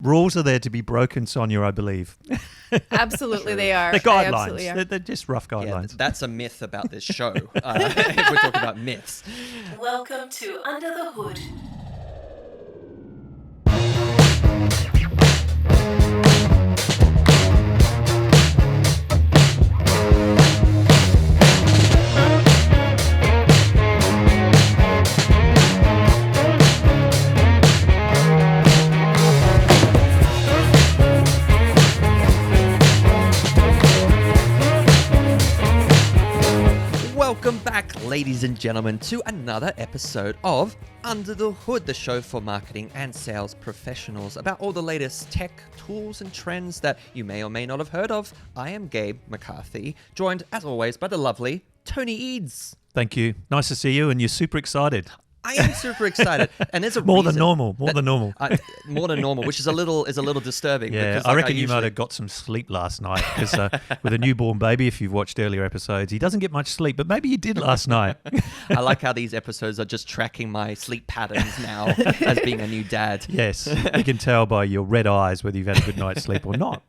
Rules are there to be broken, Sonia, I believe. Absolutely, they are. They're They absolutely guidelines. are. They're just rough guidelines. Yeah, that's a myth about this show. If we're talking about myths. Welcome to Under the Hood. Welcome back, ladies and gentlemen, to another episode of Under the Hood, the show for marketing and sales professionals about all the latest tech, tools, and trends that you may or may not have heard of. I am Gabe McCarthy, joined, as always, by the lovely Tony Eades. Thank you. Nice to see you, and you're super excited. I am super excited, and there's a More than reason normal. More than normal. more than normal, which is a little disturbing. Yeah, because, I reckon you usually- might have got some sleep last night because with a newborn baby, if you've watched earlier episodes, he doesn't get much sleep, but maybe you did last night. I like how these episodes are just tracking my sleep patterns now as being a new dad. Yes, you can tell by your red eyes whether you've had a good night's sleep or not.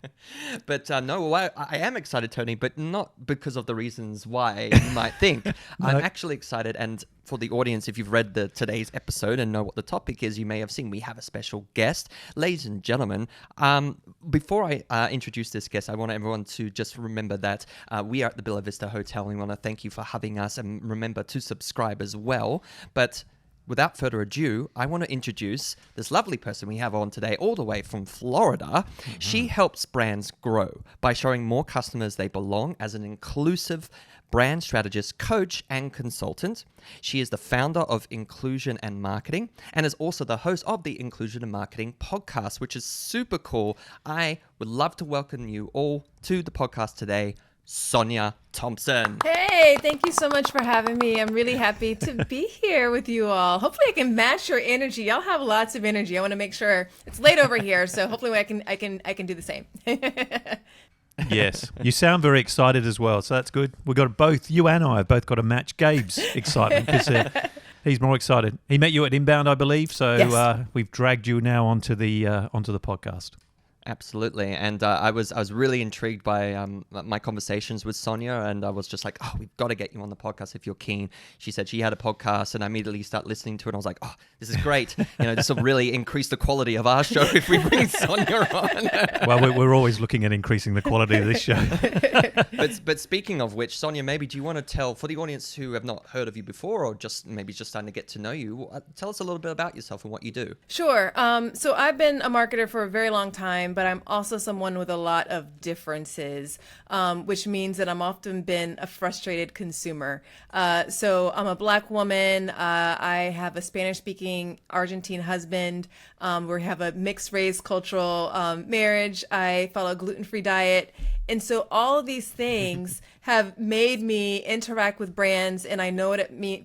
But no, I am excited, Tony, but not because of the reasons why you might think. I'm actually excited, and for the audience, if you've read today's episode and know what the topic is, you may have seen we have a special guest. Ladies and gentlemen, before I introduce this guest, I want everyone to just remember that we are at the Bella Vista Hotel. We want to thank you for having us, and remember to subscribe as well. But without further ado, I want to introduce this lovely person we have on today, all the way from Florida. Mm-hmm. She helps brands grow by showing more customers they belong as an inclusive brand strategist, coach, and consultant. She is the founder of Inclusion and Marketing and is also the host of the Inclusion and Marketing podcast, which is super cool. I would love to welcome you all to the podcast today, Sonia Thompson. Hey, thank you so much for having me. I'm really happy to be here with you all. Hopefully I can match your energy. Y'all have lots of energy. I want to make sure it's late over here, so hopefully I can do the same. Yes, you sound very excited as well, so that's good. We've got both, you and I have both got to match Gabe's excitement because he's more excited. He met you at Inbound, I believe, so Yes. We've dragged you now onto the podcast. Absolutely, and I was really intrigued by my conversations with Sonia, and I was just like, oh, we've got to get you on the podcast if you're keen. She said she had a podcast, and I immediately started listening to it, and I was like, oh, this is great. This will really increase the quality of our show if we bring Sonia on. Well, we're always looking at increasing the quality of this show. But speaking of which, Sonia, maybe do you want to tell, for the audience who have not heard of you before, or just starting to get to know you, tell us a little bit about yourself and what you do. Sure. So I've been a marketer for a very long time, but I'm also someone with a lot of differences, which means that I'm often been a frustrated consumer. So I'm a Black woman. I have a Spanish-speaking Argentine husband. We have a mixed-race cultural marriage. I follow a gluten-free diet. And so all of these things have made me interact with brands, and I know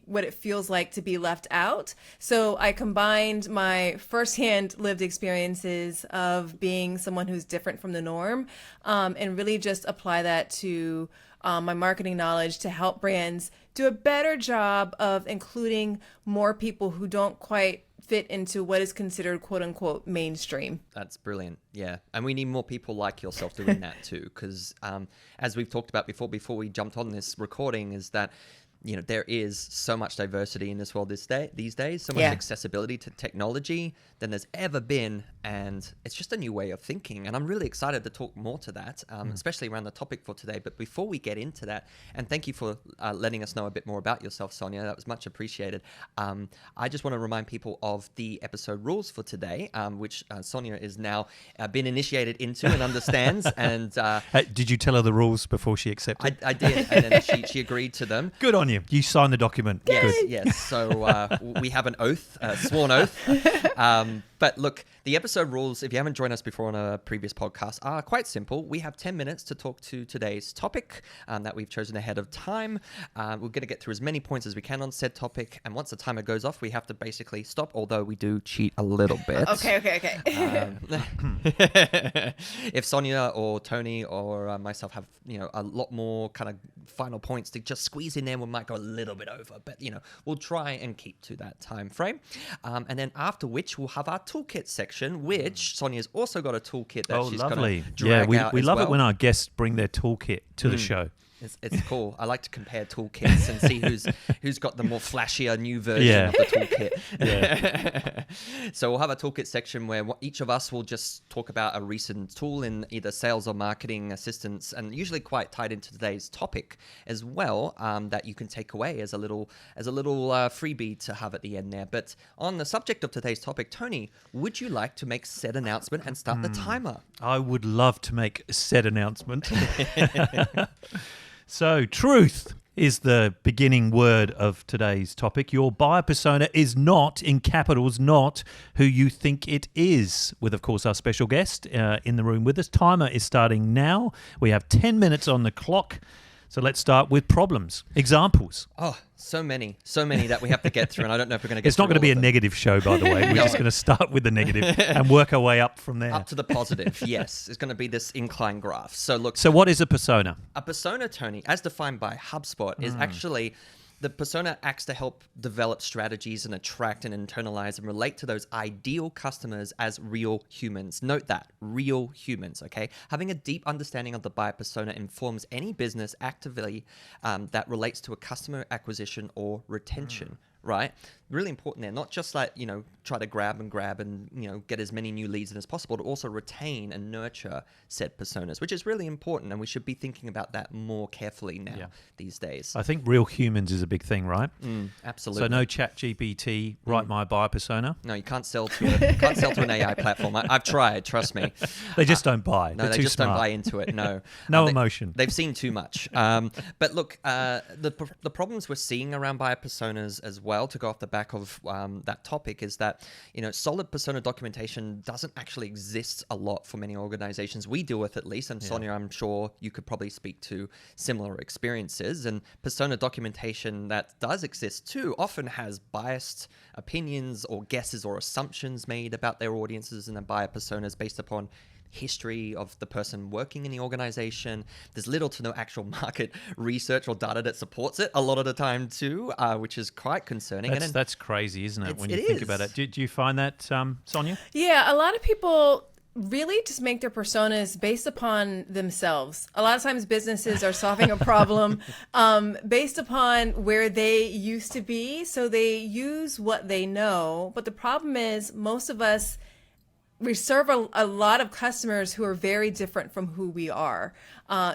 what it feels like to be left out. So I combined my firsthand lived experiences of being someone who's different from the norm, and really just apply that to my marketing knowledge to help brands do a better job of including more people who don't quite fit into what is considered quote unquote mainstream. That's brilliant. Yeah. And we need more people like yourself doing that too. Because as we've talked about before we jumped on this recording, is that there is so much diversity in this world these days, so much accessibility to technology than there's ever been. And it's just a new way of thinking. And I'm really excited to talk more to that, especially around the topic for today. But before we get into that, and thank you for letting us know a bit more about yourself, Sonia. That was much appreciated. I just want to remind people of the episode rules for today, which Sonia is now been initiated into and understands. And Did you tell her the rules before she accepted? I did, and then she agreed to them. Good on you. You signed the document. Good. Yes. So we have an oath, a sworn oath. But look, the episode rules, if you haven't joined us before on a previous podcast, are quite simple. We have 10 minutes to talk to today's topic that we've chosen ahead of time. We're going to get through as many points as we can on said topic. And once the timer goes off, we have to basically stop, although we do cheat a little bit. Okay. If Sonia or Tony or myself have, a lot more kind of final points to just squeeze in there, we might go a little bit over. But, we'll try and keep to that time frame. And then after which we'll have our toolkit section, which Sonia's also got a toolkit that Oh, she's lovely. going to drag out we as love well. it when our guests bring their toolkit to the show. It's cool. I like to compare toolkits and see who's got the more flashier new version of the toolkit. So we'll have a toolkit section where each of us will just talk about a recent tool in either sales or marketing assistance, and usually quite tied into today's topic as well, that you can take away as a little freebie to have at the end there. But on the subject of today's topic, Tony, would you like to make said announcement and start the timer? I would love to make said announcement. So, truth is the beginning word of today's topic. Your buyer persona is not, in capitals, not who you think it is. With, of course, our special guest in the room with us. Timer is starting now. We have 10 minutes on the clock. So let's start with problems. Examples. Oh, so many that we have to get through, and I don't know if we're going to get It's not through going to be all a of them. negative show, by the way. We're just going to start with the negative and work our way up from there. Up to the positive, yes. It's going to be this incline graph. So look, So what is a persona? a persona, Tony, as defined by HubSpot, is actually the persona acts to help develop strategies and attract and internalize and relate to those ideal customers as real humans. Note that, real humans, okay? Having a deep understanding of the buyer persona informs any business actively that relates to a customer acquisition or retention. Right? Really important there. Not just like, try to grab and, get as many new leads in as possible, to also retain and nurture said personas, which is really important. And we should be thinking about that more carefully now these days. I think real humans is a big thing, right? Absolutely. So no chat GPT, write my buyer persona. No, you can't sell to an AI platform. I've tried, trust me. They just don't buy. No, They're they too just smart. don't buy into it. No, No emotion. They've seen too much. But look, the problems we're seeing around buyer personas as well, to go off the back of that topic, is that solid persona documentation doesn't actually exist a lot for many organizations we deal with, at least. And Sonia, I'm sure you could probably speak to similar experiences. And persona documentation that does exist too often has biased opinions or guesses or assumptions made about their audiences and their buyer personas based upon history of the person working in the organization. There's little to no actual market research or data that supports it a lot of the time too, which is quite concerning. That's crazy, isn't it, when you it think is. about it? Do you find that, Sonia? Yeah, a lot of people really just make their personas based upon themselves. A lot of times businesses are solving a problem based upon where they used to be. So they use what they know. But the problem is most of us, we serve a lot of customers who are very different from who we are.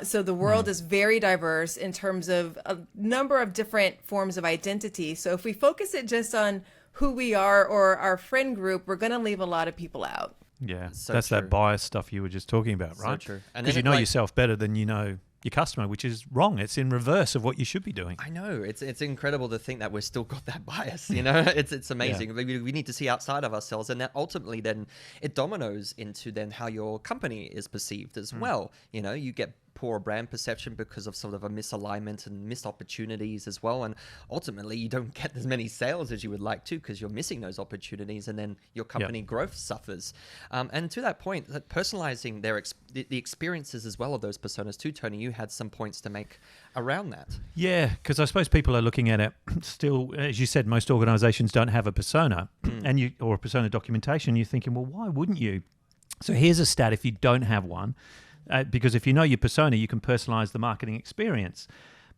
So the world is very diverse in terms of a number of different forms of identity. So if we focus it just on who we are or our friend group, we're going to leave a lot of people out. Yeah, So that's true. that bias stuff you were just talking about, So right? true. And Because then you know like- yourself better than you know your customer, which is wrong. It's in reverse of what you should be doing. I know it's incredible to think that we've still got that bias. It's amazing. We need to see outside of ourselves, and that ultimately then it dominoes into then how your company is perceived as well. You get poor brand perception because of sort of a misalignment and missed opportunities as well, and ultimately you don't get as many sales as you would like to because you're missing those opportunities, and then your company growth suffers. And to that point, that personalizing the experiences as well of those personas too, Tony, you had some points to make around that. Yeah, because I suppose people are looking at it still, as you said, most organizations don't have a persona or a persona documentation. You're thinking, well, why wouldn't you? So here's a stat if you don't have one, because if you know your persona, you can personalize the marketing experience.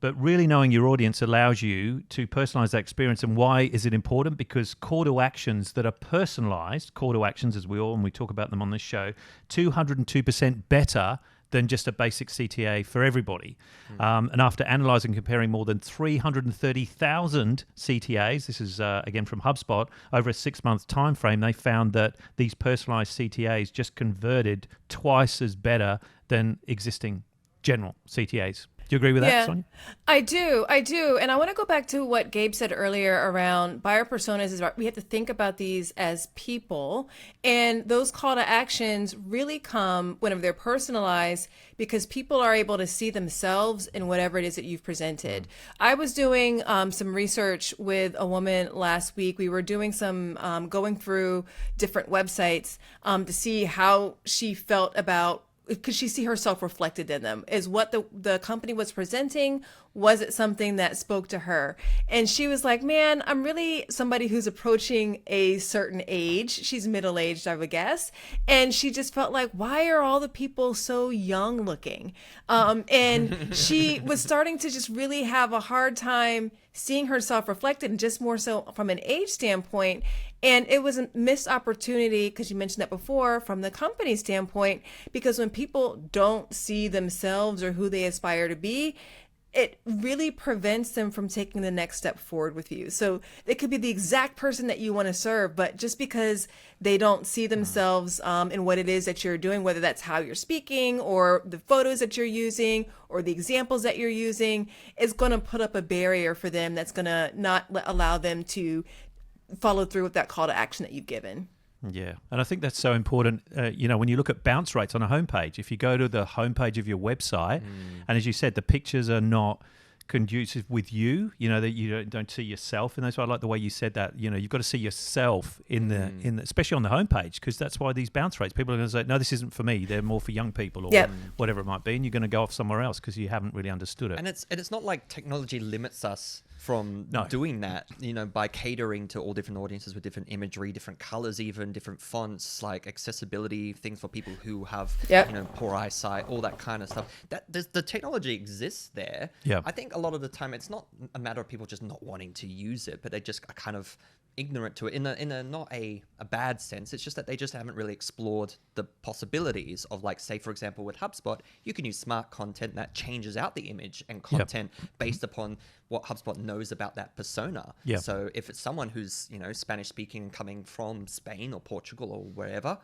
But really knowing your audience allows you to personalize that experience. And why is it important? Because call to actions that are personalized, call to actions, as we talk about them on this show, 202% better than just a basic CTA for everybody. And after analyzing and comparing more than 330,000 CTAs, this is again from HubSpot, over a 6-month time frame, they found that these personalized CTAs just converted twice as better than existing general CTAs. Do you agree with that, Sonia? I do. And I want to go back to what Gabe said earlier around buyer personas. We have to think about these as people. And those call to actions really come whenever they're personalized because people are able to see themselves in whatever it is that you've presented. I was doing some research with a woman last week. We were doing some going through different websites to see how she felt about could she see herself reflected in them? Is what the company was presenting, was it something that spoke to her? And she was like, man, I'm really somebody who's approaching a certain age. She's middle-aged, I would guess. And she just felt like, why are all the people so young looking? And she was starting to just really have a hard time seeing herself reflected, and just more so from an age standpoint. And it was a missed opportunity, because you mentioned that before, from the company standpoint, because when people don't see themselves or who they aspire to be, it really prevents them from taking the next step forward with you. So it could be the exact person that you want to serve, but just because they don't see themselves in what it is that you're doing, whether that's how you're speaking or the photos that you're using or the examples that you're using, is going to put up a barrier for them that's going to not allow them to follow through with that call to action that you've given. Yeah, and I think that's so important. When you look at bounce rates on a homepage, if you go to the homepage of your website, and as you said, the pictures are not conducive with you, that you don't see yourself in those. I like the way you said that. You've got to see yourself in the especially on the homepage, because that's why these bounce rates. People are going to say, no, this isn't for me. They're more for young people, or whatever it might be, and you're going to go off somewhere else because you haven't really understood it. And it's not like technology limits us from doing that, by catering to all different audiences with different imagery, different colors, even different fonts, like accessibility, things for people who have, poor eyesight, all that kind of stuff. The technology exists there. Yeah. I think a lot of the time it's not a matter of people just not wanting to use it, but they just are kind of ignorant to it in a not a bad sense. It's just that they just haven't really explored the possibilities of, like, say, for example, with HubSpot, you can use smart content that changes out the image and content based upon what HubSpot knows about that persona. Yep. So if it's someone who's, Spanish speaking, coming from Spain or Portugal or wherever,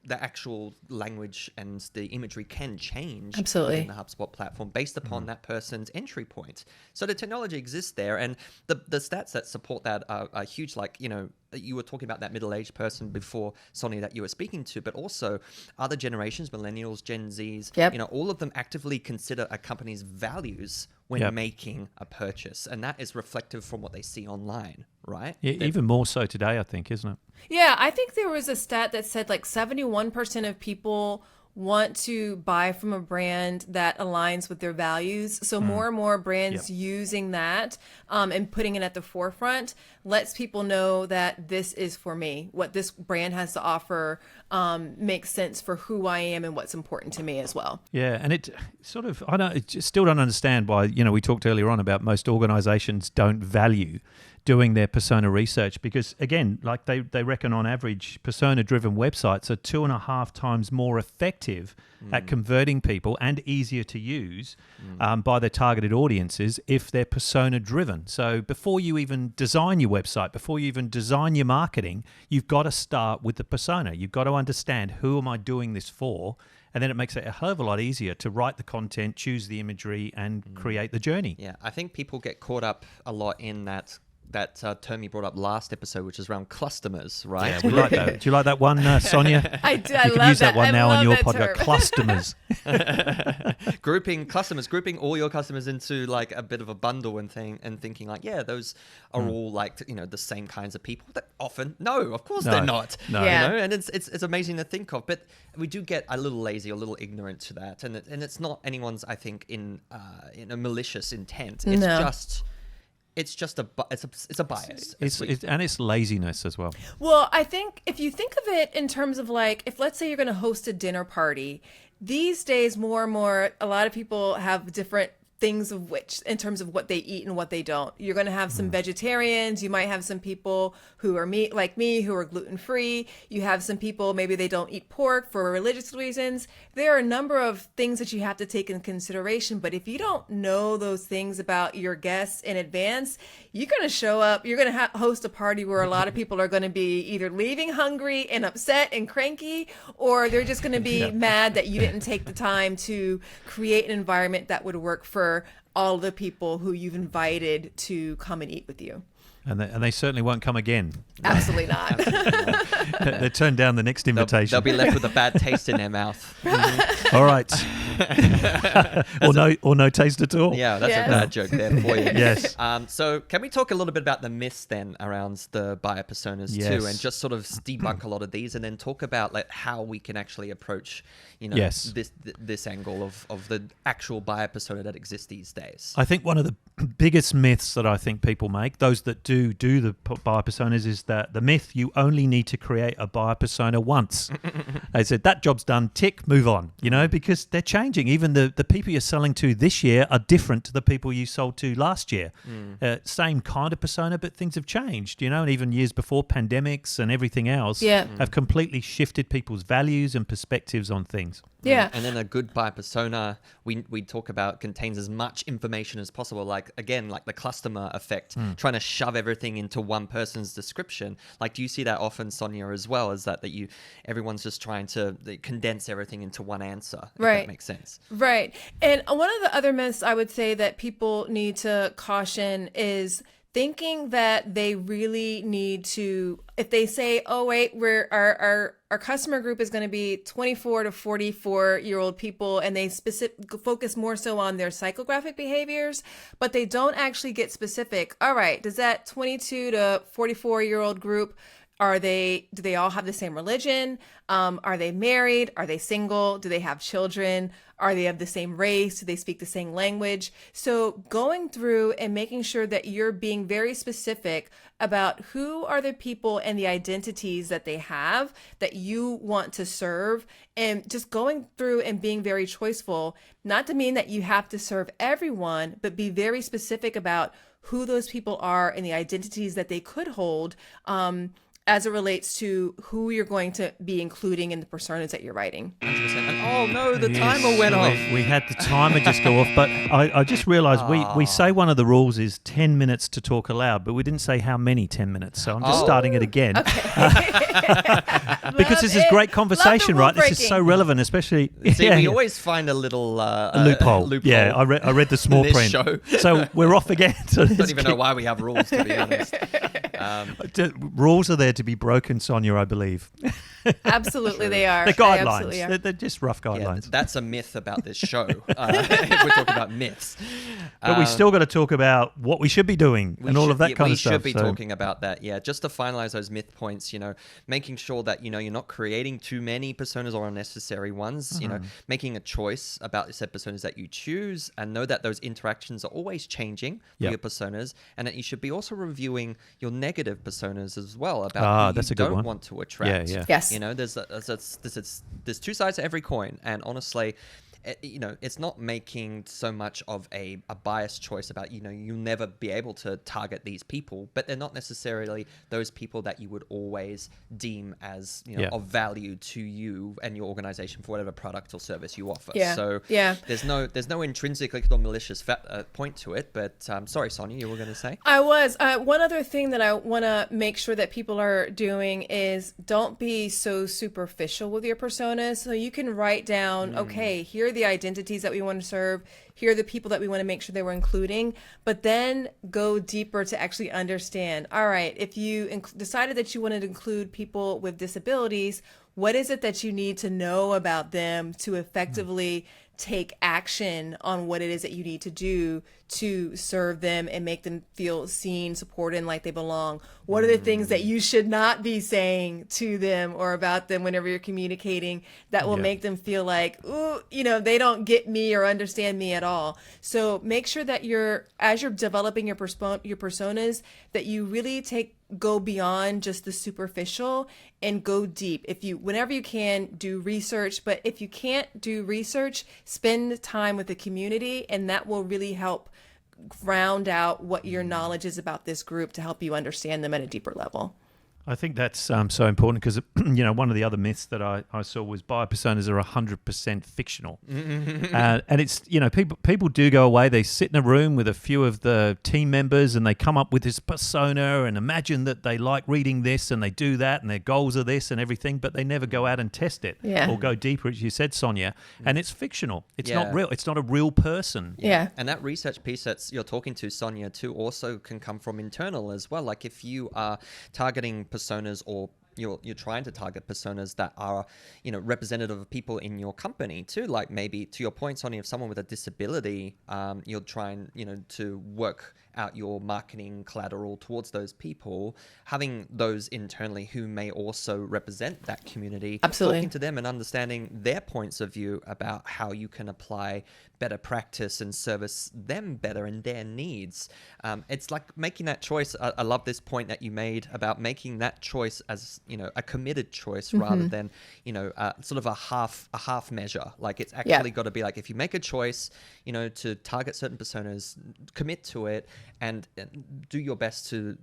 the actual language and the imagery can change Absolutely in the HubSpot platform based upon that person's entry point. So the technology exists there, and the stats that support that are huge. Like, you were talking about that middle-aged person before, Sonia, that you were speaking to, but also other generations, millennials, Gen Zs, all of them actively consider a company's values when making a purchase. And that is reflective from what they see online, right? Yeah, even more so today, I think, isn't it? Yeah, I think there was a stat that said like 71% of people want to buy from a brand that aligns with their values. So more and more brands using that and putting it at the forefront lets people know that this is for me. What this brand has to offer makes sense for who I am and what's important to me as well. Yeah, and it sort of, still don't understand why, we talked earlier on about most organizations don't value doing their persona research, because again, like they reckon on average, persona-driven websites are 2.5 times more effective at converting people and easier to use by their targeted audiences if they're persona-driven. So before you even design your website, before you even design your marketing, you've got to start with the persona. You've got to understand, who am I doing this for? And then it makes it a hell of a lot easier to write the content, choose the imagery, and create the journey. Yeah, I think people get caught up a lot in that term you brought up last episode, which is around customers, right? Yeah, we like that. Do you like that one, Sonia? I do. You I can love use that one now on your podcast. Customers. grouping all your customers into like a bit of a bundle and thinking like, those are all like, the same kinds of people. That often, no, of course they're not. No. Yeah. And it's amazing to think of, but we do get a little lazy, a little ignorant to that, and it's not anyone's, I think, in a malicious intent. It's just a bias. And it's laziness as well. Well, I think if you think of it in terms of like, if let's say you're going to host a dinner party, these days more and more, a lot of people have different things of which, in terms of what they eat and what they don't. You're going to have some vegetarians. You might have some people who are meat like me, who are gluten-free. You have some people, maybe they don't eat pork for religious reasons. There are a number of things that you have to take in consideration. But if you don't know those things about your guests in advance, you're going to show up, you're going to host a party where a lot of people are going to be either leaving hungry and upset and cranky, or they're just going to be mad that you didn't take the time to create an environment that would work for all the people who you've invited to come and eat with you. And they certainly won't come again. Absolutely not. They turn down the next invitation. They'll be left with a bad taste in their mouth. All right. or no taste at all. Yeah, that's Yes. a bad joke there for you. Yes. So can we talk a little bit about the myths then around the buyer personas Yes. too, and just sort of debunk a lot of these, and then talk about like how we can actually approach, Yes. this angle of the actual buyer persona that exists these days. I think one of the biggest myths that I think people make, those that do the buyer personas, is that the myth you only need to create a buyer persona once. They said that job's done, tick, move on, because they're changing. Even the people you're selling to this year are different to the people you sold to last year. Same kind of persona, but things have changed, and even years before, pandemics and everything else have completely shifted people's values and perspectives on things. Yeah. And then a good buyer persona, we talk about, contains as much information as possible. Like, again, like the customer effect, trying to shove everything into one person's description. Like, do you see that often, Sonia, as well? Is that everyone's just trying to condense everything into one answer? If Right. that makes sense. Right. And one of the other myths I would say that people need to caution is thinking that they really need to, if they say, oh, wait, our customer group is going to be 24 to 44-year-old people, and they focus more so on their psychographic behaviors, but they don't actually get specific. All right, does that 22 to 44-year-old group, do they all have the same religion? Are they married? Are they single? Do they have children? Are they of the same race? Do they speak the same language? So going through and making sure that you're being very specific about who are the people and the identities that they have that you want to serve, and just going through and being very choiceful, not to mean that you have to serve everyone, but be very specific about who those people are and the identities that they could hold, as it relates to who you're going to be including in the personas that you're writing. 100%. And, oh no, the Yes, timer went off. We had the timer just go off, but I just realised we say one of the rules is 10 minutes to talk aloud, but we didn't say how many 10 minutes, so I'm just starting it again. Because this is great conversation, right? This is so relevant, especially... See, we always find a little loophole. Yeah, I read the small in this print. show. So we're off again. So I don't even know why we have rules, to be honest. Rules are there to be broken, Sonia, I believe. Absolutely, they are. They're They absolutely guidelines. are. They're just rough Yeah, guidelines. that's a myth about this show. If we're talking about myths. But we still got to talk about what we should be doing and all of that kind of stuff. We should be talking about that, yeah. Just to finalize those myth points, making sure that, you're not creating too many personas or unnecessary ones, making a choice about the set personas that you choose, and know that those interactions are always changing for your personas, and that you should be also reviewing your negative personas as well about who that's you a good don't one. want to attract. Yeah. Yes. There's two sides to every coin, and honestly, it's not making so much of a biased choice about, you'll never be able to target these people, but they're not necessarily those people that you would always deem as, of value to you and your organization for whatever product or service you offer. Yeah. So Yeah. there's no intrinsic or malicious point to it, but sorry, Sonia, you were going to say? I was. One other thing that I want to make sure that people are doing is don't be so superficial with your personas. So you can write down, okay, here are the identities that we want to serve. Here are the people that we want to make sure that we're including, but then go deeper to actually understand, all right, if you decided that you wanted to include people with disabilities, what is it that you need to know about them to effectively take action on what it is that you need to do to serve them and make them feel seen, supported, and like they belong? What are the things that you should not be saying to them or about them whenever you're communicating that will make them feel like, ooh, they don't get me or understand me at all? So make sure that as you're developing your personas, that you really go beyond just the superficial and go deep. Whenever you can, do research, but if you can't do research, spend time with the community, and that will really help round out what your knowledge is about this group to help you understand them at a deeper level. I think that's so important because, one of the other myths that I saw was buyer personas are 100% fictional. And it's, people do go away. They sit in a room with a few of the team members and they come up with this persona and imagine that they like reading this and they do that and their goals are this and everything, but they never go out and test it or go deeper, as you said, Sonia. And it's fictional. It's not real. It's not a real person. Yeah. And that research piece that you're talking to, Sonia, too, also can come from internal as well. Like if you are targeting personas or you're trying to target personas that are, representative of people in your company too. Like maybe to your point, Sonia, if someone with a disability, you're trying, to work out your marketing collateral towards those people, having those internally who may also represent that community. Absolutely. Talking to them and understanding their points of view about how you can apply better practice and service them better and their needs. It's like making that choice. I love this point that you made about making that choice as, a committed choice rather than, sort of a half measure. Like it's actually got to be like, if you make a choice, to target certain personas, commit to it and do your best to,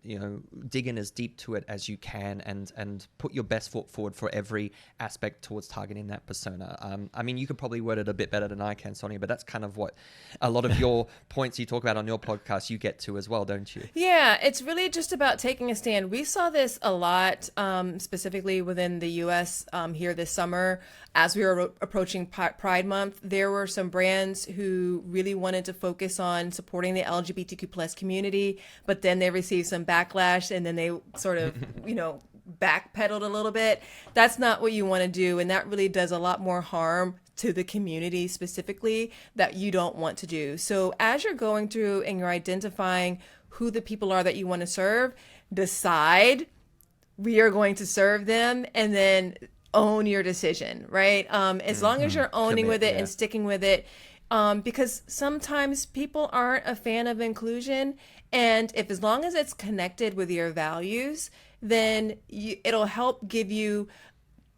dig in as deep to it as you can and put your best foot forward for every aspect towards targeting that persona. I mean, you could probably word it a bit better than I can, Sonia, but that's kind of what a lot of your points you talk about on your podcast, you get to as well, don't you? Yeah, it's really just about taking a stand. We saw this a lot, specifically within the U.S. Here this summer. As we were approaching Pride Month, there were some brands who really wanted to focus on supporting the LGBTQ plus community, but then they received some backlash and then they sort of, backpedaled a little bit. That's not what you want to do. And that really does a lot more harm to the community specifically that you don't want to do. So as you're going through and you're identifying who the people are that you want to serve, decide we are going to serve them and then own your decision, right? As long as you're owning with it and sticking with it, because sometimes people aren't a fan of inclusion. And if as long as it's connected with your values, then it'll help give you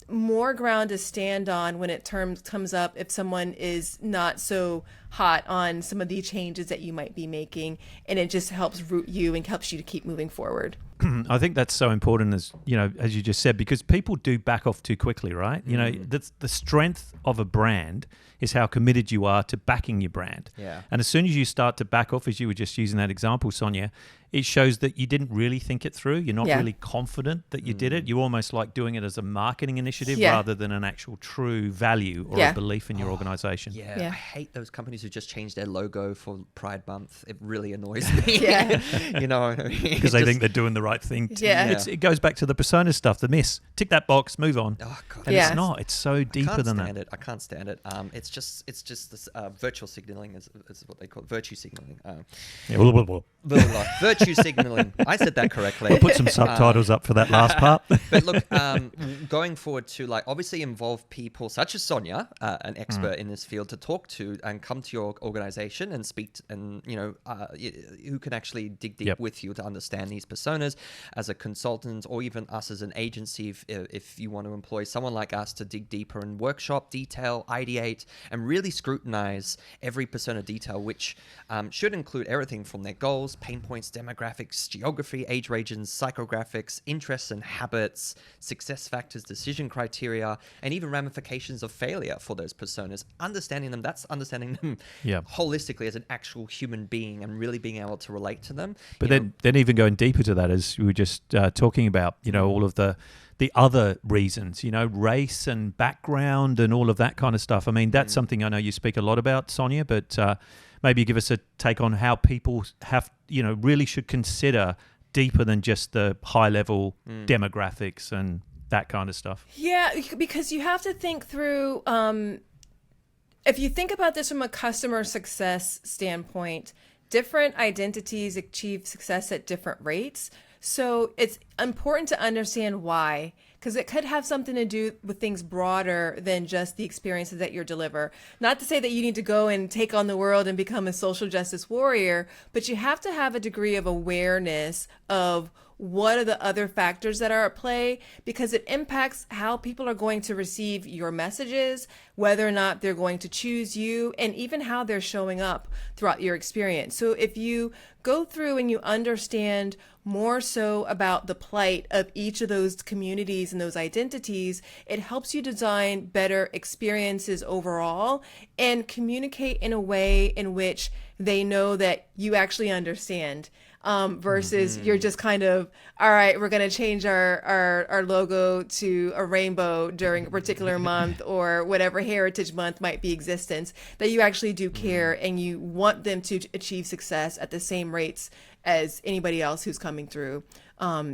more ground to stand on when it comes up if someone is not so hot on some of the changes that you might be making, and it just helps root you and helps you to keep moving forward. I think that's so important, as as you just said, because people do back off too quickly, right? The strength of a brand is how committed you are to backing your brand. Yeah. And as soon as you start to back off, as you were just using that example, Sonia, it shows that you didn't really think it through. You're not really confident that you did it. You almost like doing it as a marketing initiative rather than an actual true value or a belief in your organization. I hate those companies who just change their logo for Pride Month. It really annoys me. You know what I mean? Because they think they're doing the right thing. It goes back to the persona stuff, the miss. Tick that box, move on. Oh, God. And it's not. It's so deeper than that. I can't stand it. It's just this virtual signaling is what they call it. Virtue signaling. Virtue signaling. I said that correctly. We'll put some subtitles up for that last part. But look, going forward to obviously involve people such as Sonia, an expert in this field, to talk to and come to your organization and speak and who can actually dig deep with you to understand these personas as a consultant, or even us as an agency if you want to employ someone like us to dig deeper and workshop, detail, ideate, and really scrutinize every persona detail, which should include everything from their goals, pain points, demographics, geography, age regions, psychographics, interests and habits, success factors, decision criteria, and even ramifications of failure for those personas. Understanding them, that's understanding them holistically as an actual human being and really being able to relate to them. But then even going deeper to that, as we were just talking about, all of the other reasons, race and background and all of that kind of stuff. I mean, that's something I know you speak a lot about, Sonia, but maybe give us a take on how people have, really should consider deeper than just the high level demographics and that kind of stuff. Yeah, because you have to think through, if you think about this from a customer success standpoint, different identities achieve success at different rates. So it's important to understand why, because it could have something to do with things broader than just the experiences that you deliver. Not to say that you need to go and take on the world and become a social justice warrior, but you have to have a degree of awareness of what are the other factors that are at play, because it impacts how people are going to receive your messages, whether or not they're going to choose you, and even how they're showing up throughout your experience. So if you go through and you understand more so about the plight of each of those communities and those identities, it helps you design better experiences overall and communicate in a way in which they know that you actually understand. Versus you're just kind of, all right, we're going to change our logo to a rainbow during a particular month or whatever heritage month might be existence, that you actually do care and you want them to achieve success at the same rates as anybody else who's coming through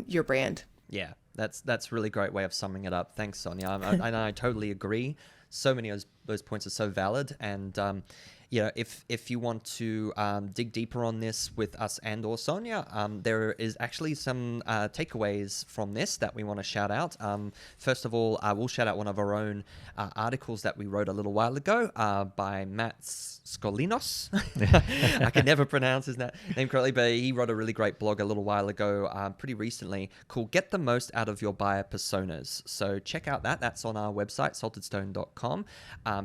your brand. Yeah. That's really great way of summing it up. Thanks, Sonia. I totally agree. So many of those points are so valid, and if you want to dig deeper on this with us and or Sonia, there is actually some takeaways from this that we want to shout out. First of all, we'll shout out one of our own articles that we wrote a little while ago by Matt Skolinos. I can never pronounce his name correctly, but he wrote a really great blog a little while ago, pretty recently, called Get the Most Out of Your Buyer Personas. So check out that. That's on our website, saltedstone.com.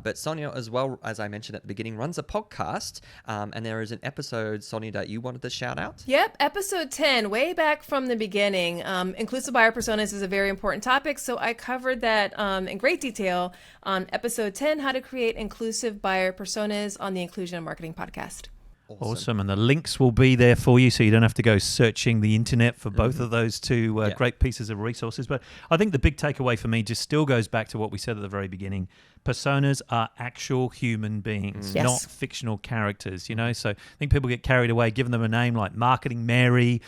But Sonia, as well, as I mentioned at the beginning, runs a podcast, and there is an episode, Sonia, that you wanted to shout out. Yep, episode 10, way back from the beginning. Inclusive buyer personas is a very important topic, so I covered that in great detail on episode 10, how to create inclusive buyer personas on the Inclusion and Marketing podcast. Awesome. And the links will be there for you, so you don't have to go searching the internet for both of those two great pieces of resources. But I think the big takeaway for me just still goes back to what we said at the very beginning. Personas are actual human beings, Yes. not fictional characters, So I think people get carried away, giving them a name like Marketing Mary,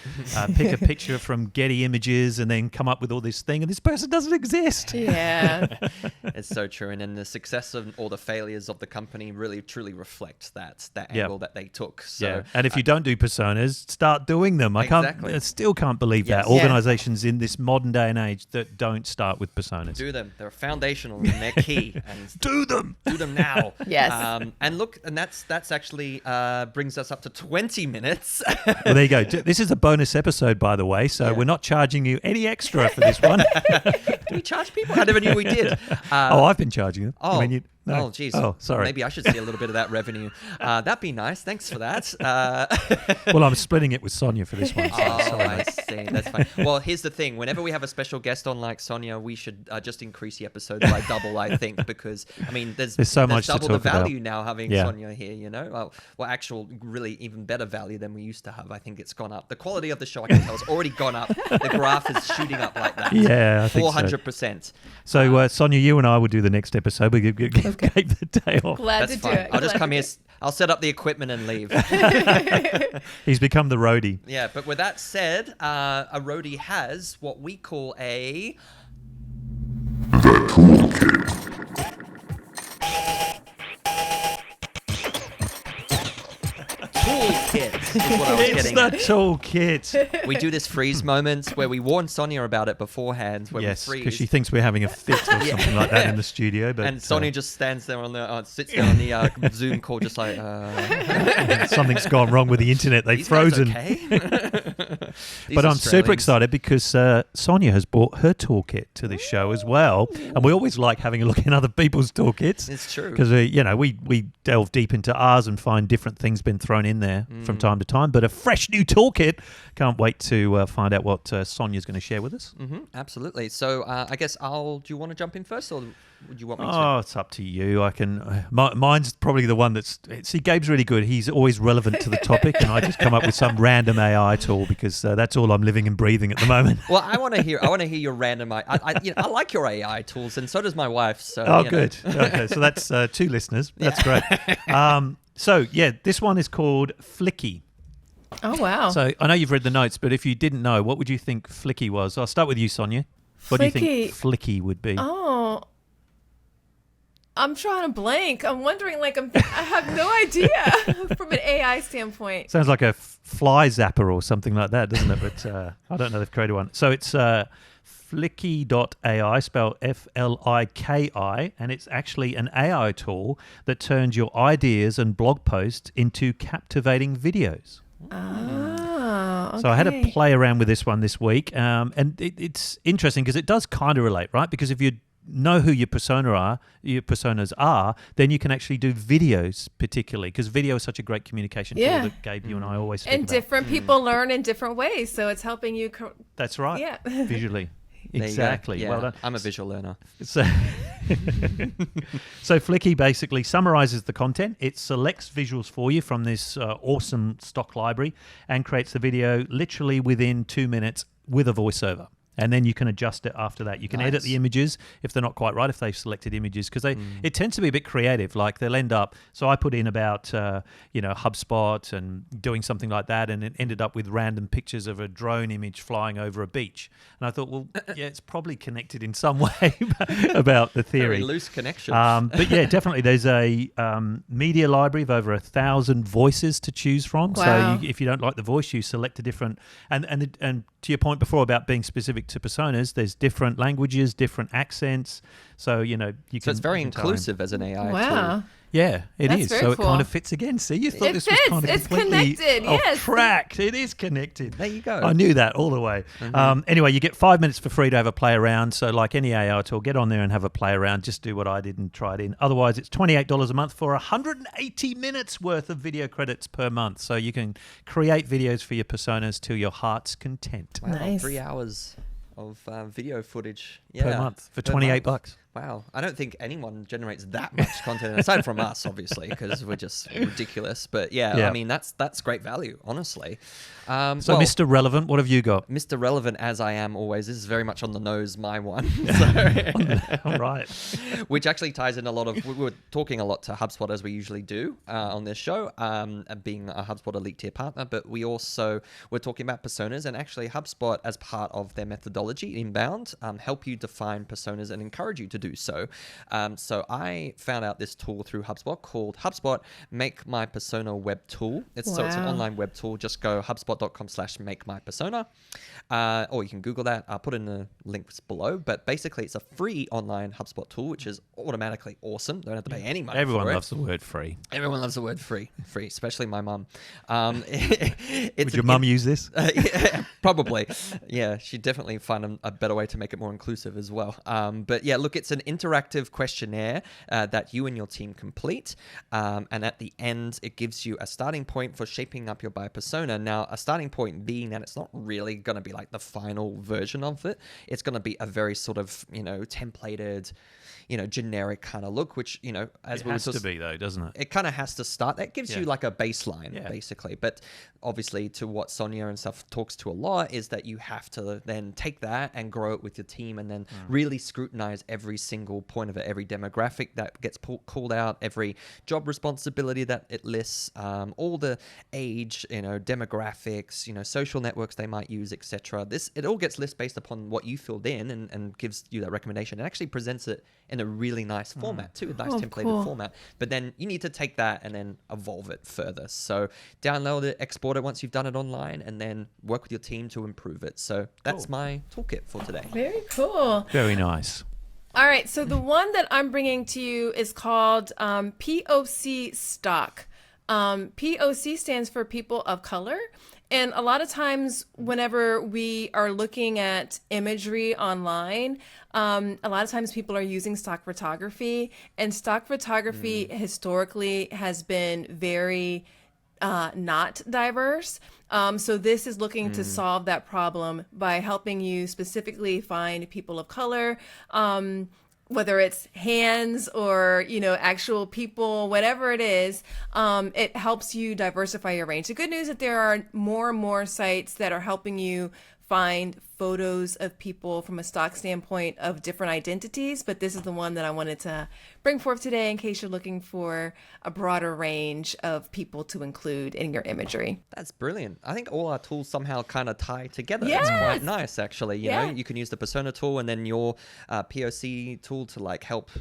pick a picture from Getty Images, and then come up with all this thing, and this person doesn't exist. Yeah. It's so true. And then the success of or the failures of the company really truly reflects that angle that they took. So, and if you don't do personas, start doing them. I still can't believe that. Organizations in this modern day and age that don't start with personas. Do them. They're foundational and they're key. And do them now. Yes. And look, and that's actually brings us up to 20 minutes. Well, there you go. This is a bonus episode, by the way, so we're not charging you any extra for this one. Do we charge people? I never knew we did. I've been charging them. Oh, no. Oh, geez. Oh, sorry. Maybe I should see a little bit of that revenue. That'd be nice. Thanks for that. Well, I'm splitting it with Sonia for this one. So sorry. I see. That's fine. Well, here's the thing. Whenever we have a special guest on like Sonia, we should just increase the episode by double, I think, because, I mean, there's so much double to the talk about. value now having Sonia here, Well, actual really even better value than we used to have. I think it's gone up. The quality of the show, I can tell, has already gone up. The graph is shooting up like that. Yeah, I think 400%. So, Sonia, you and I will do the next episode. We give Gabe the day off. Glad That's to fine. do it. I'll just Glad come to here. do it. I'll set up the equipment and leave. He's become the roadie. Yeah, but with that said, a roadie has what we call a... toolkit is what I was It's getting the at. toolkit. We do this freeze moment where we warn Sonia about it beforehand. Where Yes, we because freeze. she thinks we're having a fit or something like that in the studio. But And Sonia just stands there sits there on the Zoom call, just like, something's gone wrong with the internet. They've these guys frozen. okay? These But I'm super Australians. excited because Sonia has brought her toolkit to this show as well, and we always like having a look in other people's toolkits. It's true. Because we delve deep into ours and find different things been thrown in there from time to time. But a fresh new toolkit. Can't wait to find out what Sonia's going to share with us. Absolutely. So I guess do you want to jump in first, or would you want me to? Oh, it's up to you. I can. Mine's probably the one that's. See, Gabe's really good. He's always relevant to the topic, and I just come up with some random AI tool because that's all I'm living and breathing at the moment. Well, I want to hear your random. I like your AI tools, and so does my wife. So. Oh, good. Okay, so that's 2 listeners. That's great. So this one is called Flicky. Oh, wow. So I know you've read the notes, but if you didn't know, what would you think Flicky was? I'll start with you, Sonia. What do you think Flicky would be? Oh, I'm trying to blank. I'm wondering, I have no idea from an AI standpoint. Sounds like a fly zapper or something like that, doesn't it? But I don't know if they've created one. So it's Flicky.ai, spelled Fliki, and it's actually an AI tool that turns your ideas and blog posts into captivating videos. Oh, okay. So I had to play around with this one this week, and it's interesting because it does kind of relate, right? Because if you know who your personas are, then you can actually do videos, particularly because video is such a great communication tool that Gabe, you and I always speak and about. different people learn in different ways, so it's helping you. That's right. Yeah. Visually. Exactly. Yeah, Well done. I'm a visual learner. So Flicky basically summarizes the content. It selects visuals for you from this awesome stock library and creates the video literally within 2 minutes with a voiceover. And then you can adjust it after that. You can edit the images if they're not quite right, if they've selected images, because it tends to be a bit creative. Like they'll end up, so I put in about, HubSpot and doing something like that, and it ended up with random pictures of a drone image flying over a beach. And I thought, well, yeah, it's probably connected in some way about the theory. Very loose connection. But yeah, definitely there's a media library of over 1,000 voices to choose from. Wow. So if you don't like the voice, you select a different, and to your point before about being specific to personas, there's different languages, different accents. So, you can. So it's very inclusive as an AI Wow. tool. Yeah, it That's is. very So it cool. kind of fits again. See, you thought It this fits. was kind of It's completely connected, off yes. track. It is connected. There you go. I knew that all the way. Anyway, you get 5 minutes for free to have a play around. So like any AI tool, get on there and have a play around. Just do what I did and try it in. Otherwise, it's $28 a month for 180 minutes worth of video credits per month. So you can create videos for your personas to your heart's content Wow, Nice. 3 hours of video footage per month for per 28 month. bucks. Wow, I don't think anyone generates that much content aside from us, obviously, because we're just ridiculous. But yeah, I mean that's great value, honestly. So, well, Mr. Relevant, what have you got? Mr. Relevant, as I am always, this is very much on the nose, my one. All right. Which actually ties in a lot of, we were talking a lot to HubSpot as we usually do on this show, being a HubSpot Elite Tier partner, but we also were talking about personas, and actually HubSpot, as part of their methodology inbound, help you define personas and encourage you to do so. So I found out this tool through HubSpot called HubSpot Make My Persona Web Tool. So it's an Wow. online web tool. Just go hubspot.com/makemypersona, or you can Google that. I'll put in the links below. But basically, it's a free online HubSpot tool, which is automatically awesome. Don't have to pay any money. Everyone for it. loves the word free. Everyone loves the word free, especially my mum. Would your mum use this? Yeah, probably. Yeah, she'd definitely find a better way to make it more inclusive as well. But yeah, look, it's an interactive questionnaire that you and your team complete. And at the end, it gives you a starting point for shaping up your buyer persona. Now, a starting point being that it's not really going to be like the final version of it. It's going to be a very sort of, templated, generic kind of look, which, as It we were has to be, though, doesn't it? it kind of has to start. That gives you Yeah. like a baseline, Yeah. basically. But obviously, to what Sonia and stuff talks to a lot is that you have to then take that and grow it with your team, and then really scrutinize every single point of it, every demographic that gets called out, every job responsibility that it lists, all the age, demographics, social networks they might use, etc. It all gets listed based upon what you filled in, and gives you that recommendation. It actually presents it in a really nice format too, a nice templated cool. format. But then you need to take that and then evolve it further. So download it, export it once you've done it online, and then work with your team to improve it. So that's my toolkit for today. Very cool. Very nice. All right, so the one that I'm bringing to you is called POC Stock. POC stands for People of Color. And a lot of times whenever we are looking at imagery online, a lot of times people are using stock photography. And stock photography historically has been very not diverse. So this is looking to solve that problem by helping you specifically find people of color, whether it's hands or, actual people, whatever it is, it helps you diversify your range. The good news is that there are more and more sites that are helping you find photos of people from a stock standpoint of different identities, but this is the one that I wanted to bring forth today in case you're looking for a broader range of people to include in your imagery. That's brilliant. I think all our tools somehow kind of tie together. Yes. It's quite nice, actually. You Yeah. know, you can use the persona tool and then your POC tool to like help,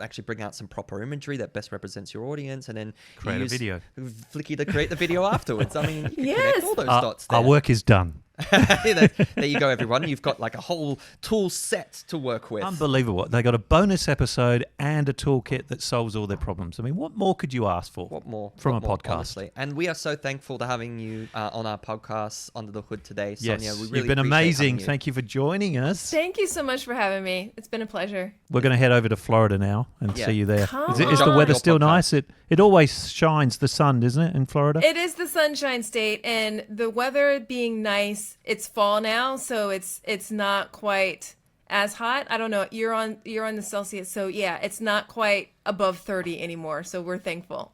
actually bring out some proper imagery that best represents your audience, and then you Create a use video. Flicky to create the video afterwards. I mean, you can Yes. connect all those dots there. Our work is done. there you go, everyone. You've got like a whole tool set to work with. Unbelievable. They got a bonus episode and a toolkit that solves all their problems. I mean, what more could you ask for? What more from What a more, podcast? honestly. And we are so thankful to having you on our podcast, Under the Hood, today, Yes, Sonia. We really you've been appreciate amazing. having you. Thank you for joining us. Thank you so much for having me. It's been a pleasure. We're going to head over to Florida now and Yeah. see you there. Come Is the on. weather Your still podcast. nice? It always shines the sun, doesn't it, in Florida? It is the Sunshine State, and the weather being nice. It's fall now, so it's not quite as hot. I don't know. You're on the Celsius, so yeah, it's not quite above 30 anymore. So we're thankful.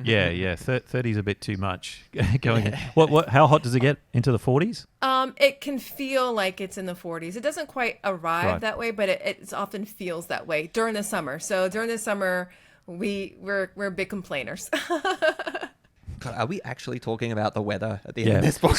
Yeah, yeah. 30 is a bit too much going in. How hot does it get? Into the 40s? It can feel like it's in the 40s. It doesn't quite arrive that way, but it often feels that way during the summer. So during the summer, we're big complainers. God, are we actually talking about the weather at the end of this book?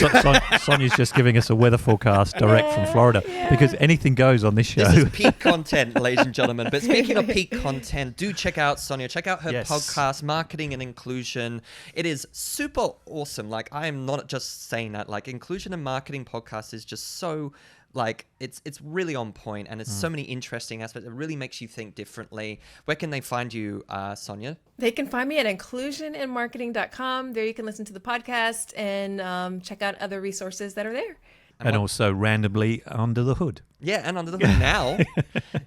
Sonia's just giving us a weather forecast direct from Florida because anything goes on this show. This is peak content, ladies and gentlemen. But speaking of peak content, do check out Sonia. Check out her podcast, Marketing and Inclusion. It is super awesome. Like, I am not just saying that. Like, Inclusion and Marketing podcast is just so... Like, it's really on point, and it's so many interesting aspects. It really makes you think differently. Where can they find you, Sonia? They can find me at inclusionandmarketing.com. There you can listen to the podcast and check out other resources that are there. And also randomly Under the Hood. Yeah, and Under the Hood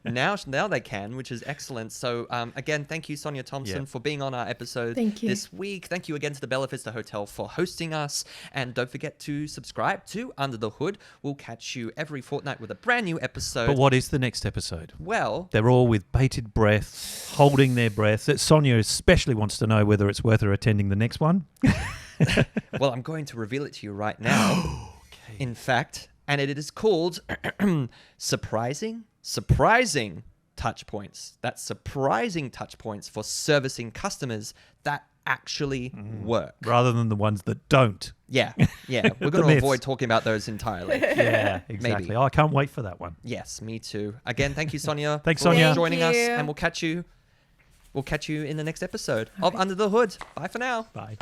now they can, which is excellent. So again, thank you, Sonia Thompson, for being on our episode this week. Thank you again to the Bella Vista Hotel for hosting us. And don't forget to subscribe to Under the Hood. We'll catch you every fortnight with a brand new episode. But what is the next episode? Well... They're all with bated breath, holding their breath. Sonia especially wants to know whether it's worth her attending the next one. Well, I'm going to reveal it to you right now. In fact, and it is called surprising touch points. That's surprising touch points for servicing customers that actually work. Rather than the ones that don't. Yeah. We're going to avoid talking about those entirely. Yeah, exactly. Maybe. Oh, I can't wait for that one. Yes, me too. Again, thank you, Sonia. Thanks, for Sonia. joining us, Thank you. and we'll catch you in the next episode of Under the Hood. Bye for now. Bye.